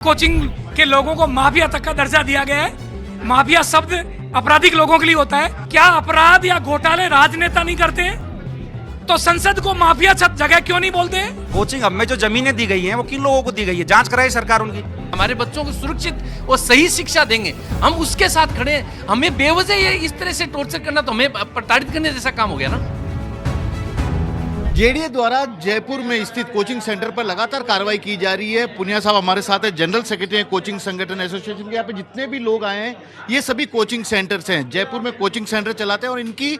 Coaching के लोगों को माफिया तक का दर्जा दिया गया है। माफिया शब्द आपराधिक लोगों के लिए होता है। क्या अपराध या घोटाले राजनेता नहीं करते हैं? तो संसद को माफिया जगह क्यों नहीं बोलते? कोचिंग हब में जो जमीनें दी गई हैं वो किन लोगों को दी गई है? जांच कराए सरकार उनकी। हमारे बच्चों को सुरक्षित और सही शिक्षा देंगे, हम उसके साथ खड़े हैं। हमें बेवजह ये इस तरह से टॉर्चर करना तो हमें प्रताड़ित करने जैसा काम हो गया ना। जेडीए द्वारा जयपुर में स्थित कोचिंग सेंटर पर लगातार कार्रवाई की जा रही है। पुनिया साहब हमारे साथ है, जनरल सेक्रेटरी हैं कोचिंग संगठन एसोसिएशन के। यहाँ पे जितने भी लोग आए हैं ये सभी कोचिंग सेंटर्स हैं, जयपुर में कोचिंग सेंटर चलाते हैं और इनकी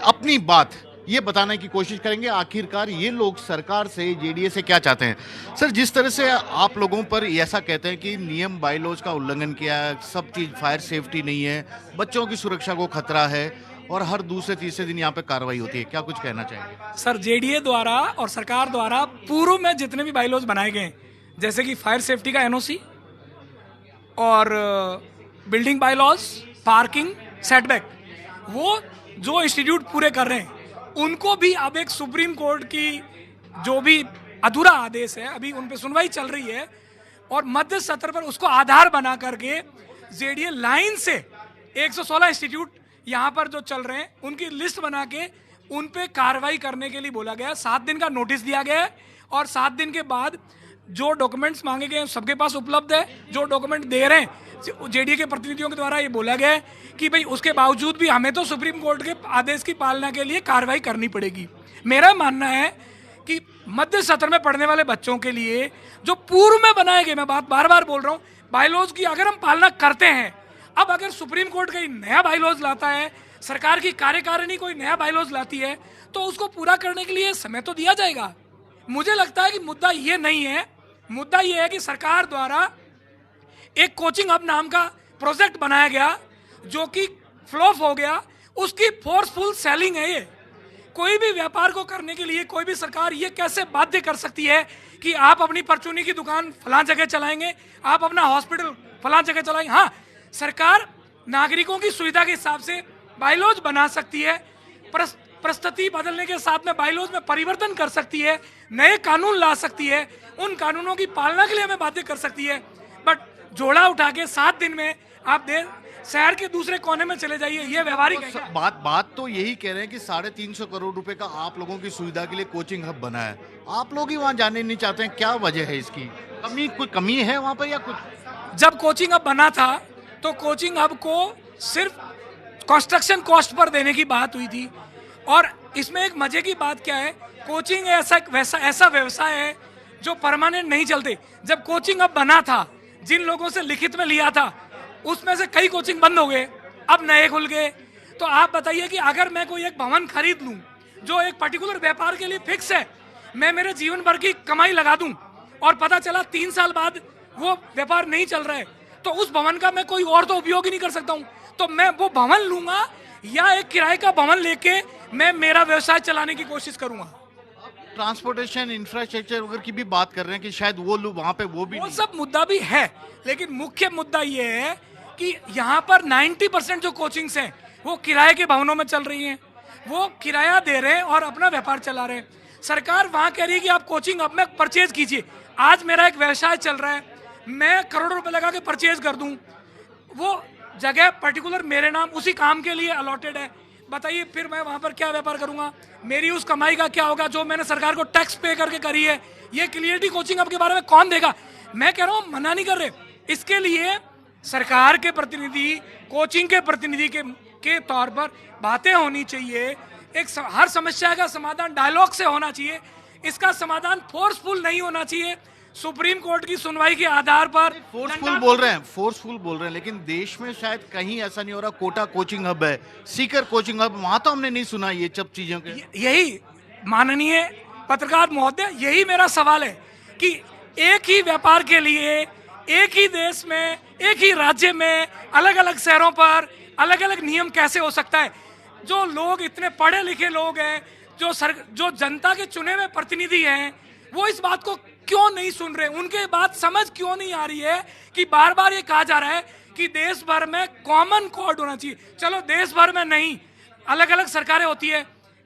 अपनी बात ये बताने की कोशिश करेंगे आखिरकार ये लोग सरकार से, जेडीए से क्या चाहते हैं। सर, जिस तरह से आप लोगों पर ऐसा कहते हैं कि नियम बायलॉज का उल्लंघन किया है, सब चीज़ फायर सेफ्टी नहीं है, बच्चों की सुरक्षा को खतरा है और हर दूसरे तीसरे दिन यहाँ पे कार्रवाई होती है, क्या कुछ कहना चाहेंगे? सर, जेडीए द्वारा और सरकार द्वारा पूर्व में जितने भी बाइलॉज बनाए गए, जैसे कि फायर सेफ्टी का एनओसी और बिल्डिंग बाइलॉज, पार्किंग, सेटबैक, वो जो इंस्टीट्यूट पूरे कर रहे हैं उनको भी अब एक सुप्रीम कोर्ट की जो भी अधूरा आदेश है, अभी उन पे सुनवाई चल रही है और मध्य सत्र पर उसको आधार बना करके जेडीए लाइन से 116 इंस्टीट्यूट यहाँ पर जो चल रहे हैं उनकी लिस्ट बना के उन पे कार्रवाई करने के लिए बोला गया है। 7 दिन का नोटिस दिया गया है और 7 दिन के बाद जो डॉक्यूमेंट्स मांगे गए हैं सबके पास उपलब्ध है। जो डॉक्यूमेंट दे रहे हैं जेडीए के प्रतिनिधियों के द्वारा ये बोला गया है कि भाई उसके बावजूद भी हमें तो सुप्रीम कोर्ट के आदेश की पालना के लिए कार्रवाई करनी पड़ेगी। मेरा मानना है कि मध्य सत्र में पढ़ने वाले बच्चों के लिए जो पूर्व में बनाए गए, मैं बात बार बार बोल रहा हूँ, बायलॉज की अगर हम पालना करते हैं, अब अगर सुप्रीम कोर्ट कोई नया बायलॉज लाता है, सरकार की कार्यकारिणी कोई नया बायलॉज लाती है, तो उसको पूरा करने के लिए समय तो दिया जाएगा। मुझे लगता है कि मुद्दा ये नहीं है, मुद्दा ये है कि सरकार द्वारा एक कोचिंग हब नाम का प्रोजेक्ट बनाया गया जो कि फ्लॉप हो गया, उसकी फोर्सफुल सेलिंग है। ये कोई भी व्यापार को करने के लिए कोई भी सरकार ये कैसे बाध्य कर सकती है कि आप अपनी परचूनी की दुकान फलां जगह चलाएंगे, आप अपना हॉस्पिटल फलां जगह चलाएंगे। हाँ, सरकार नागरिकों की सुविधा के हिसाब से बायलॉज बना सकती है, परिस्थिति बदलने के साथ में बायलॉज में परिवर्तन कर सकती है, नए कानून ला सकती है, उन कानूनों की पालना के लिए हमें बाध्य कर सकती है। बट जोड़ा उठा के 7 दिन में आप शहर के दूसरे कोने में चले जाइए, ये व्यवहारिक है क्या? बात तो यही कह रहे हैं कि 350 करोड़ रुपए का आप लोगों की सुविधा के लिए कोचिंग हब बना है, आप लोग ही वहां जाने नहीं चाहते हैं, क्या वजह है इसकी? कोई कमी है वहां पर या कुछ? जब कोचिंग हब बना था तो कोचिंग हब को सिर्फ कंस्ट्रक्शन कॉस्ट पर देने की बात हुई थी और इसमें एक मजे की बात क्या है, कोचिंग ऐसा व्यवसाय है जो परमानेंट नहीं चलते। जब कोचिंग हब बना था, जिन लोगों से लिखित में लिया था उसमें से कई कोचिंग बंद हो गए, अब नए खुल गए। तो आप बताइए कि अगर मैं कोई एक भवन खरीद लूं जो एक पर्टिकुलर व्यापार के लिए फिक्स है, मैं मेरे जीवन भर की कमाई लगा दूं और पता चला 3 साल बाद वो व्यापार नहीं चल रहा है, तो उस भवन का मैं कोई और तो उपयोग ही नहीं कर सकता हूं। तो मैं वो भवन लूंगा या एक किराए का भवन लेके मैं मेरा व्यवसाय चलाने की कोशिश करूंगा। ट्रांसपोर्टेशन इंफ्रास्ट्रक्चर वगैरह की भी बात कर रहे हैं कि शायद वो लोग वहां पे वो भी वो सब मुद्दा भी है, लेकिन मुख्य मुद्दा ये है कि यहाँ पर 90% जो कोचिंग्स हैं वो किराए के भवनों में चल रही हैं, वो किराया दे रहे हैं और अपना व्यापार चला रहे हैं। सरकार वहाँ कह रही है कि आप कोचिंग हब में परचेज कीजिए। आज मेरा एक व्यवसाय चल रहा है, मैं करोड़ों रुपए लगा के परचेज कर दूं, वो जगह पर्टिकुलर मेरे नाम उसी काम के लिए अलॉटेड है, बताइए फिर मैं वहाँ पर क्या व्यापार करूँगा? मेरी उस कमाई का क्या होगा जो मैंने सरकार को टैक्स पे करके करी है? ये क्लियरिटी कोचिंग हब के बारे में कौन देगा? मैं कह रहा हूँ, मना नहीं कर रहे, इसके लिए सरकार के प्रतिनिधि, कोचिंग के प्रतिनिधि के तौर पर बातें होनी चाहिए। हर समस्या का समाधान डायलॉग से होना चाहिए, इसका समाधान फोर्सफुल नहीं होना चाहिए। सुप्रीम कोर्ट की सुनवाई के आधार पर फोर्सफुल बोल रहे हैं, लेकिन देश में शायद कहीं ऐसा नहीं हो रहा। कोटा कोचिंग हब है, सीकर कोचिंग हब, वहां तो हमने नहीं सुना ये सब चीजों के। यही माननीय पत्रकार महोदय, यही मेरा सवाल है कि एक ही व्यापार के लिए एक ही देश में, एक ही राज्य में, अलग अलग शहरों पर अलग अलग नियम कैसे हो सकता है? जो लोग इतने पढ़े लिखे लोग हैं, जो जनता के चुने हुए प्रतिनिधि हैं, वो इस बात को क्यों नहीं सुन रहे? उनके बात समझ क्यों नहीं आ रही है कि बार बार ये कहा जा रहा है कि देश भर में कॉमन कोड होना चाहिए? चलो देश भर में नहीं, अलग अलग सरकारें होती है,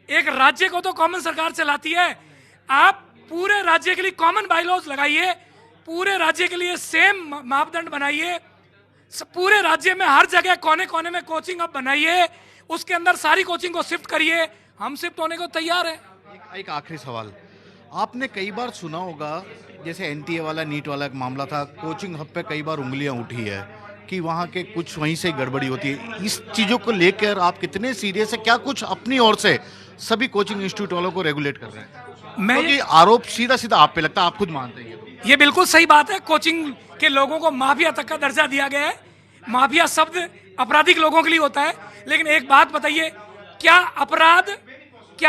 एक राज्य को तो कॉमन सरकार चलाती है, आप पूरे राज्य के लिए कॉमन बायलॉज लगाइए, पूरे राज्य के लिए सेम मापदंड बनाइए। पूरे राज्य में हर जगह कोने कोने में कोचिंग अब बनाइए, उसके अंदर सारी कोचिंग को शिफ्ट करिए। हम शिफ्ट होने को तैयार हैं। एक आखिरी सवाल, आपने कई बार सुना होगा जैसे एनटीए वाला नीट वाला एक मामला था, कोचिंग हब पे कई बार उंगलियां उठी है कि वहाँ के कुछ वहीं से गड़बड़ी होती है। इस चीज़ों को लेकर आप कितने सीरियस है? क्या कुछ अपनी ओर से सभी कोचिंग इंस्टीट्यूट वालों को रेगुलेट कर रहे हैं? क्योंकि आरोप सीधा सीधा आप पे लगता है, आप खुद मानते हैं ये बिल्कुल सही बात है। कोचिंग के लोगों को माफिया तक का दर्जा दिया गया है। माफिया शब्द आपराधिक लोगों के लिए होता है, लेकिन एक बात बताइए, क्या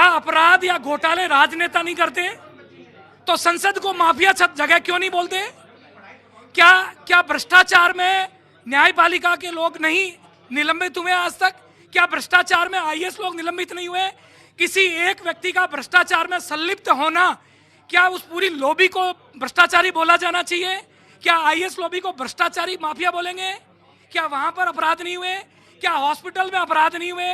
अपराध या घोटाले राजनेता नहीं करते? तो संसद को माफिया जगह क्यों नहीं बोलते? क्या भ्रष्टाचार में न्यायपालिका के लोग नहीं निलंबित हुए आज तक? क्या भ्रष्टाचार में आईएएस लोग निलंबित नहीं हुए? किसी एक व्यक्ति का भ्रष्टाचार में संलिप्त होना, क्या उस पूरी लॉबी को भ्रष्टाचारी बोला जाना चाहिए? क्या आईएएस लॉबी को भ्रष्टाचारी माफिया बोलेंगे? क्या वहां पर अपराध नहीं हुए? क्या हॉस्पिटल में अपराध नहीं हुए?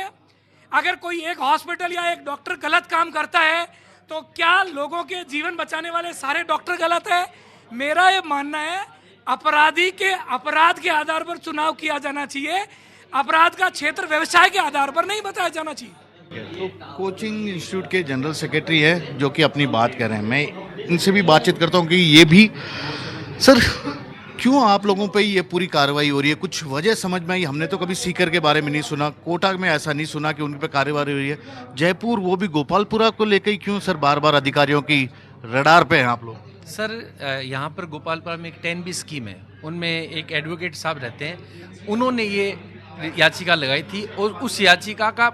अगर कोई एक हॉस्पिटल या एक डॉक्टर गलत काम करता है तो क्या लोगों के जीवन बचाने वाले सारे डॉक्टर गलत है? मेरा ये मानना है अपराधी के अपराध के आधार पर चुनाव किया जाना चाहिए। अपराध का क्षेत्र व्यवसाय के आधार पर नहीं बताया जाना चाहिए। तो कोचिंग इंस्टीट्यूट के जनरल सेक्रेटरी है जो कि अपनी बात कर रहे हैं। मैं इनसे भी बातचीत करता हूँ कि ये भी, सर क्यों आप लोगों पे ये पूरी कार्रवाई हो रही है? कुछ वजह समझ में आई? हमने तो कभी सीकर के बारे में नहीं सुना, कोटा में ऐसा नहीं सुना कि उन पे कार्रवाई हो रही है। जयपुर, वो भी गोपालपुरा को लेकर ही क्यों सर बार बार अधिकारियों की रडार पे हैं आप लोग? सर यहाँ पर गोपालपुरा में एक 10B स्कीम है, उनमें एक एडवोकेट साहब रहते हैं, उन्होंने ये याचिका लगाई थी और उस याचिका का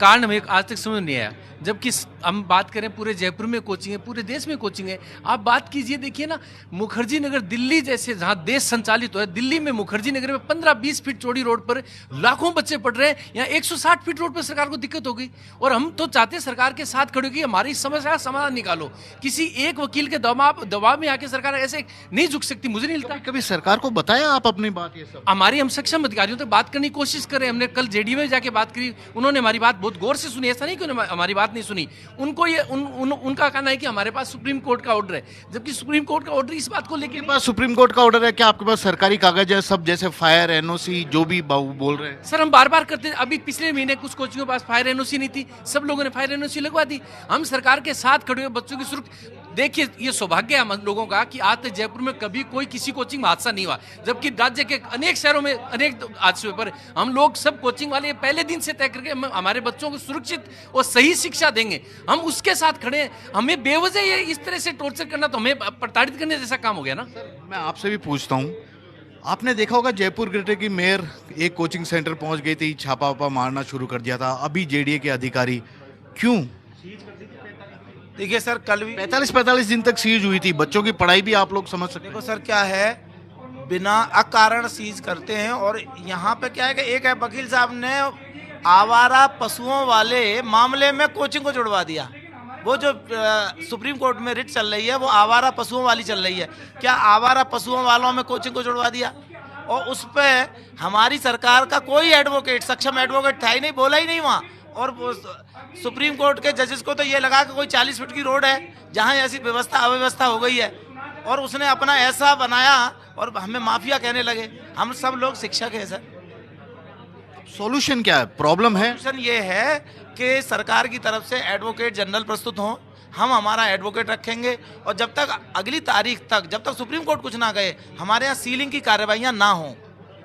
कारण हमें आज तक समझ नहीं आया। जबकि हम बात करें पूरे जयपुर में कोचिंग है, पूरे देश में कोचिंग है। आप बात कीजिए, देखिए ना, मुखर्जी नगर दिल्ली जैसे जहाँ देश संचालित हो है, दिल्ली में मुखर्जी नगर में 15-20 फीट चौड़ी रोड पर लाखों बच्चे पढ़ रहे हैं। यहाँ 160 फीट रोड पर सरकार को दिक्कत होगी और हम तो चाहते हैं सरकार के साथ खड़े होगी, हमारी समस्या का समाधान निकालो। किसी एक वकील के दबाव में आके सरकार ऐसे नहीं झुक सकती। मुझे नहीं लगता। कभी सरकार को बताया आप अपनी बात? ये सब हम सक्षम अधिकारियों तक बात करने की कोशिश कर रहे हैं। हमने कल जेडीयू में जाके बात करी, उन्होंने हमारी बात बहुत गौर से सुनी। ऐसा नहीं कि उन्होंने हमारी बात नहीं सुनी। उनको ये उनका कहना है कि हमारे पास सुप्रीम कोर्ट का ऑर्डर है, जबकि सुप्रीम कोर्ट का ऑर्डर इस बात को लेकर पास सुप्रीम कोर्ट का ऑर्डर है। क्या आपके पास सरकारी कागज है सब, जैसे फायर एनओसी जो भी बोल रहे हैं? सर हम बार बार करते हैं। अभी पिछले महीने कुछ कोचिंगों के पास फायर एनओसी नहीं थी, सब लोगों ने फायर एनओसी लगवा दी। हम सरकार के साथ खड़े हुए बच्चों की सुरक्षा। देखिए, ये सौभाग्य है हम लोगों का कि आज तक जयपुर में कभी कोई किसी कोचिंग में हादसा नहीं हुआ, जबकि राज्य के अनेक शहरों में अनेक हादसे पर हम लोग सब कोचिंग वाले पहले दिन से तय करके हमारे बच्चों को सुरक्षित और सही शिक्षा देंगे, हम उसके साथ खड़े हैं। हमें बेवजह ये इस तरह से टॉर्चर करना तो हमें प्रताड़ित करने जैसा काम हो गया ना। मैं आपसे भी पूछता हूँ, आपने देखा होगा जयपुर ग्रेटर की मेयर एक कोचिंग सेंटर पहुंच गई थी, छापा वापा मारना शुरू कर दिया था। अभी जेडीए के अधिकारी क्यों? देखिए सर, कल भी 45 दिन तक सीज हुई थी। बच्चों की पढ़ाई भी आप लोग समझ सकते देखो हो। सर, क्या है, बिना अकारण सीज करते हैं। और यहाँ पे क्या है कि एक है वकील साहब ने आवारा पशुओं वाले मामले में कोचिंग को जुड़वा दिया। वो जो सुप्रीम कोर्ट में रिट चल रही है वो आवारा पशुओं वाली चल रही है। क्या आवारा पशुओं वालों में कोचिंग को जुड़वा दिया? और उस पर हमारी सरकार का कोई एडवोकेट, सक्षम एडवोकेट था ही नहीं, बोला ही नहीं वहाँ। और वो सुप्रीम कोर्ट के जजेस को तो ये लगा कि कोई 40 फीट की रोड है जहाँ ऐसी व्यवस्था अव्यवस्था हो गई है, और उसने अपना ऐसा बनाया और हमें माफिया कहने लगे। हम सब लोग शिक्षक हैं सर। सॉल्यूशन क्या है? प्रॉब्लम है, सॉल्यूशन ये है कि सरकार की तरफ से एडवोकेट जनरल प्रस्तुत हों, हम हमारा एडवोकेट रखेंगे, और जब तक अगली तारीख तक, जब तक सुप्रीम कोर्ट कुछ ना कहे, हमारे यहाँ सीलिंग की कार्रवाइयाँ ना हों।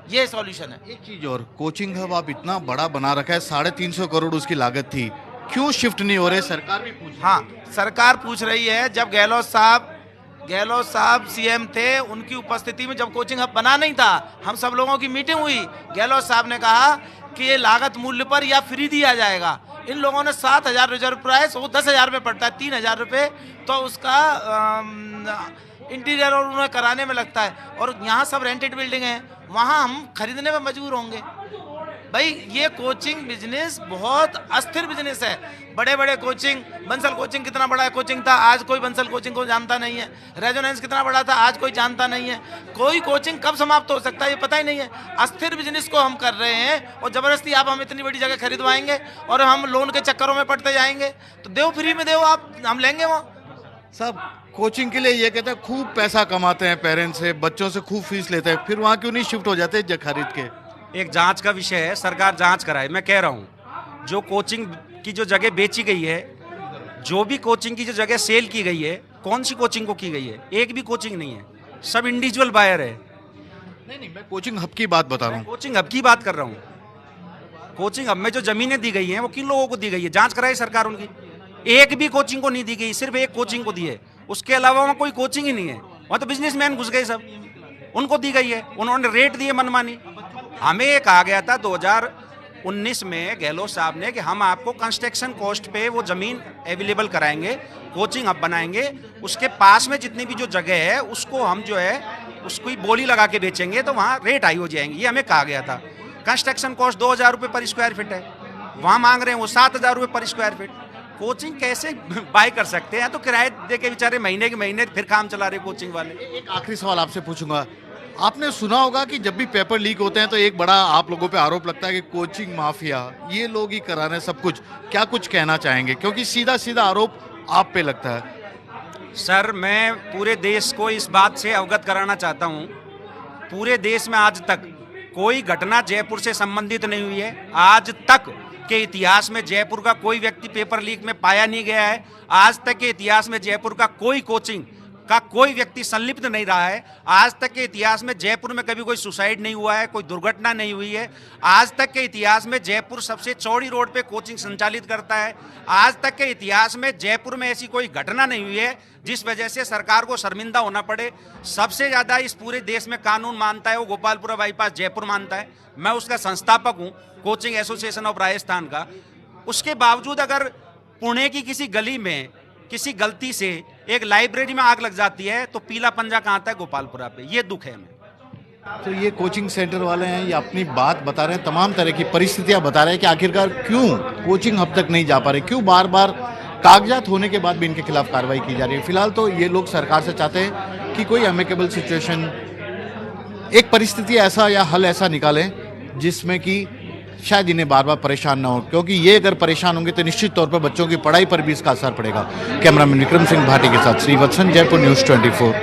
ये सॉल्यूशन है। एक चीज और, कोचिंग हब आप इतना बड़ा बना रखा है, 350 करोड़ उसकी लागत थी, क्यों शिफ्ट नहीं हो रहे? सरकार भी पूछ, हाँ सरकार पूछ रही है। जब गहलोत साहब सीएम थे, उनकी उपस्थिति में जब कोचिंग हब बना नहीं था, हम सब लोगों की मीटिंग हुई। गहलोत साहब ने कहा कि ये लागत मूल्य पर या फ्री दिया जाएगा। इन लोगों ने 7,000 रिजर्व प्राइस, वो 10,000 में पड़ता है, 3,000 रुपये तो उसका इंटीरियर और उन्हें कराने में लगता है। और यहाँ सब रेंटेड बिल्डिंग है, वहाँ हम खरीदने में मजबूर होंगे। भाई ये कोचिंग बिजनेस बहुत अस्थिर बिजनेस है। बड़े बड़े कोचिंग, बंसल कोचिंग कितना बड़ा कोचिंग था, आज कोई बंसल कोचिंग को जानता नहीं है। रेजोनेंस कितना बड़ा था, आज कोई जानता नहीं है। कोई कोचिंग कब समाप्त हो सकता है ये पता ही नहीं है। अस्थिर बिजनेस को हम कर रहे हैं और ज़बरदस्ती आप हम इतनी बड़ी जगह खरीदवाएंगे और हम लोन के चक्करों में पड़ते जाएंगे। तो देव फ्री में देव आप, हम लेंगे वहाँ। साहब कोचिंग के लिए ये कहते हैं खूब पैसा कमाते हैं पेरेंट्स से, बच्चों से खूब फीस लेते हैं, फिर वहाँ क्यों नहीं शिफ्ट हो जाते खरीद के? एक जांच का विषय है, सरकार जांच कराए। मैं कह रहा हूँ जो कोचिंग की जो जगह बेची गई है, जो भी कोचिंग की जो जगह सेल की गई है, कौन सी कोचिंग को की गई है? एक भी कोचिंग नहीं है, सब इंडिविजुअल बायर है। नहीं, मैं कोचिंग हब की बात बता रहा हूँ। कोचिंग हब की बात कर रहा हूँ। कोचिंग हब में जो जमीनें दी गई हैं वो किन लोगों को दी गई है? जांच कराई सरकार उनकी। एक भी कोचिंग को नहीं दी गई, सिर्फ एक कोचिंग को दी है, उसके अलावा वहाँ कोई कोचिंग ही नहीं है। वहाँ तो बिजनेसमैन घुस गए सब, उनको दी गई है, उन्होंने रेट दिए मनमानी। हमें ये कहा गया था 2019 में गहलोत साहब ने कि हम आपको कंस्ट्रक्शन कॉस्ट पे वो ज़मीन अवेलेबल कराएंगे, कोचिंग हब बनाएंगे, उसके पास में जितनी भी जो जगह है उसको हम जो है उसको ही बोली लगा के बेचेंगे तो वहाँ रेट हाई हो जाएंगे, ये हमें कहा गया था। कंस्ट्रक्शन कॉस्ट 2000 रुपये पर स्क्वायर फीट है, वहाँ मांग रहे हैं वो 7000 रुपये पर स्क्वायर फीट। कोचिंग कैसे बाय कर सकते हैं? तो किराए दे के बेचारे महीने के महीने फिर काम चला रहे कोचिंग वाले। एक आखिरी सवाल आपसे पूछूंगा, आपने सुना होगा कि जब भी पेपर लीक होते हैं तो एक बड़ा आप लोगों पे आरोप लगता है कि कोचिंग माफिया, ये लोग ही करा रहे हैं सब कुछ, क्या कुछ कहना चाहेंगे? क्योंकि सीधा सीधा आरोप आप पे लगता है। सर, मैं पूरे देश को इस बात से अवगत कराना चाहता हूँ, पूरे देश में आज तक कोई घटना जयपुर से संबंधित नहीं हुई है। आज तक के इतिहास में जयपुर का कोई व्यक्ति पेपर लीक में पाया नहीं गया है। आज तक के इतिहास में जयपुर का कोई कोचिंग का कोई व्यक्ति संलिप्त नहीं रहा है। आज तक के इतिहास में जयपुर में कभी कोई सुसाइड नहीं हुआ है, कोई दुर्घटना नहीं हुई है। आज तक के इतिहास में जयपुर सबसे चौड़ी रोड पे कोचिंग संचालित करता है। आज तक के इतिहास में जयपुर में ऐसी कोई घटना नहीं हुई है जिस वजह से सरकार को शर्मिंदा होना पड़े। सबसे ज़्यादा इस पूरे देश में कानून मानता है वो गोपालपुरा बाईपास जयपुर मानता है। मैं उसका संस्थापक हूँ, कोचिंग एसोसिएशन ऑफ राजस्थान का। उसके बावजूद अगर पुणे की किसी गली में किसी गलती से एक लाइब्रेरी में आग लग जाती है तो पीला पंजा कहाँ आता है? गोपालपुरा पे। ये दुख है हमें। तो ये कोचिंग सेंटर वाले हैं, ये अपनी बात बता रहे हैं, तमाम तरह की परिस्थितियां बता रहे हैं कि आखिरकार क्यों कोचिंग अब तक नहीं जा पा रही, क्यों बार बार कागजात होने के बाद भी इनके खिलाफ कार्रवाई की जा रही है। फिलहाल तो ये लोग सरकार से चाहते हैं कि कोई अमेकेबल सिचुएशन, एक परिस्थिति ऐसा या हल ऐसा निकालें जिसमें कि शायद इन्हें बार बार परेशान ना हो, क्योंकि ये अगर परेशान होंगे तो निश्चित तौर पर बच्चों की पढ़ाई पर भी इसका असर पड़ेगा। कैमरामैन विक्रम सिंह भाटी के साथ श्रीवत्सन, जयपुर न्यूज़ 24।